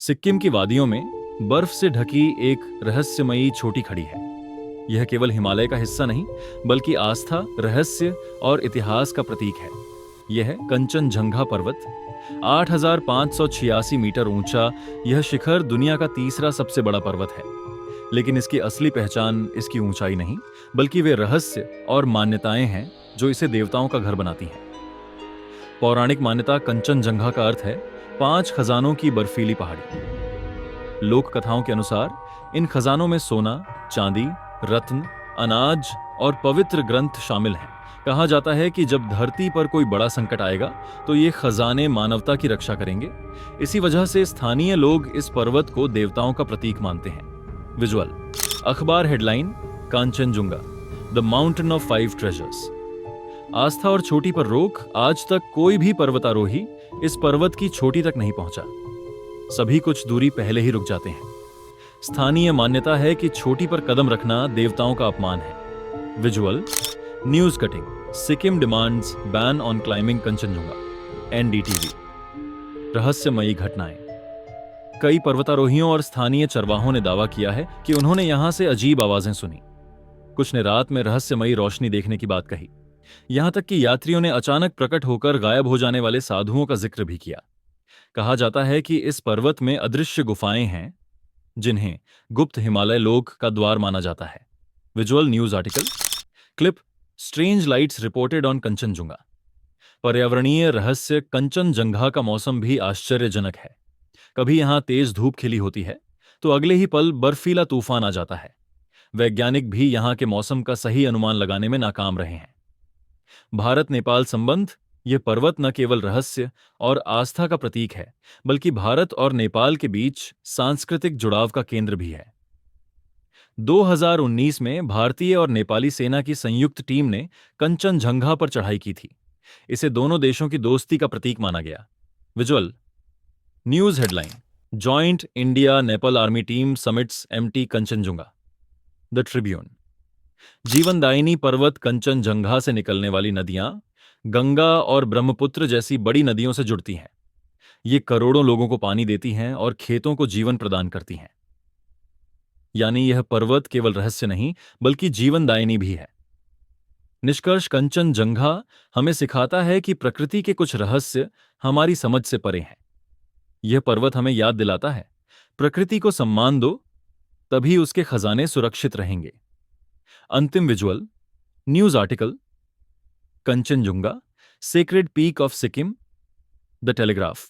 सिक्किम की वादियों में बर्फ से ढकी एक रहस्यमयी चोटी खड़ी है। यह केवल हिमालय का हिस्सा नहीं, बल्कि आस्था, रहस्य और इतिहास का प्रतीक है। यह है कंचनजंगा पर्वत। 8,586 मीटर ऊंचा यह शिखर दुनिया का तीसरा सबसे बड़ा पर्वत है। लेकिन इसकी असली पहचान इसकी ऊंचाई नहीं, बल्कि वे रहस्य और मान्यताएं हैं जो इसे देवताओं का घर बनाती हैं। पौराणिक मान्यता कंचनजंगा का अर्थ है 5 खजानों की बर्फीली पहाड़ी। लोक कथाओं के अनुसार इन खजानों में सोना, चांदी, रत्न, अनाज और पवित्र ग्रंथ शामिल हैं। कहा जाता है कि जब धरती पर कोई बड़ा संकट आएगा तो ये खजाने मानवता की रक्षा करेंगे। इसी वजह से स्थानीय लोग इस पर्वत को देवताओं का प्रतीक मानते हैं। विजुअल अखबार headline, Kanchenjunga the mountain of 5 treasures. आस्था और चोटी पर रोक। आज तक कोई भी पर्वतारोही इस पर्वत की चोटी तक नहीं पहुंचा। सभी कुछ दूरी पहले ही रुक जाते हैं। स्थानीय मान्यता है कि चोटी पर कदम रखना देवताओं का अपमान है। Visual news cutting, Sikkim demands ban on climbing Kanchenjunga, NDTV. रहस्यमयी घटनाएं। कई पर्वतारोहियों और स्थानीय चरवाहों ने दावा किया है कि उन्होंने यहां से अजीब आवाजें सुनी। कुछ ने रात में रहस्यमयी रोशनी देखने की बात कही। यहां तक कि यात्रियों ने अचानक प्रकट होकर गायब हो जाने वाले साधुओं का जिक्र भी किया। कहा जाता है कि इस पर्वत में अदृश्य गुफाएं हैं, जिन्हें गुप्त हिमालय लोक का द्वार माना जाता है। Visual news article clip, strange lights reported on Kanchenjunga. पर्यावरणीय रहस्य। कंचनजंगा का मौसम भी आश्चर्यजनक है। कभी यहां तेज धूप खिली होती है तो अगले ही पल बर्फीला तूफान आ जाता है। वैज्ञानिक भी यहां के मौसम का सही अनुमान लगाने में नाकाम रहे हैं। भारत नेपाल संबंध। यह पर्वत न केवल रहस्य और आस्था का प्रतीक है, बल्कि भारत और नेपाल के बीच सांस्कृतिक जुड़ाव का केंद्र भी है। 2019 में भारतीय और नेपाली सेना की संयुक्त टीम ने कंचनजंगा पर चढ़ाई की थी। इसे दोनों देशों की दोस्ती का प्रतीक माना गया। Visual news headline, joint India Nepal army team summits MT Kanchenjunga, the Tribune. जीवनदायिनी पर्वत कंचनजंगा से निकलने वाली नदियां गंगा और ब्रह्मपुत्र जैसी बड़ी नदियों से जुड़ती हैं। ये करोड़ों लोगों को पानी देती हैं और खेतों को जीवन प्रदान करती हैं। यानी यह पर्वत केवल रहस्य नहीं, बल्कि जीवनदायिनी भी है। निष्कर्ष, कंचनजंगा हमें सिखाता है कि प्रकृति के कुछ रहस्य हमारी समझ से परे हैं। यह पर्वत हमें याद दिलाता है, प्रकृति को सम्मान दो, तभी उसके खजाने सुरक्षित रहेंगे। अंतिम visual news article, Kanchenjunga, sacred peak of Sikkim, the telegraph.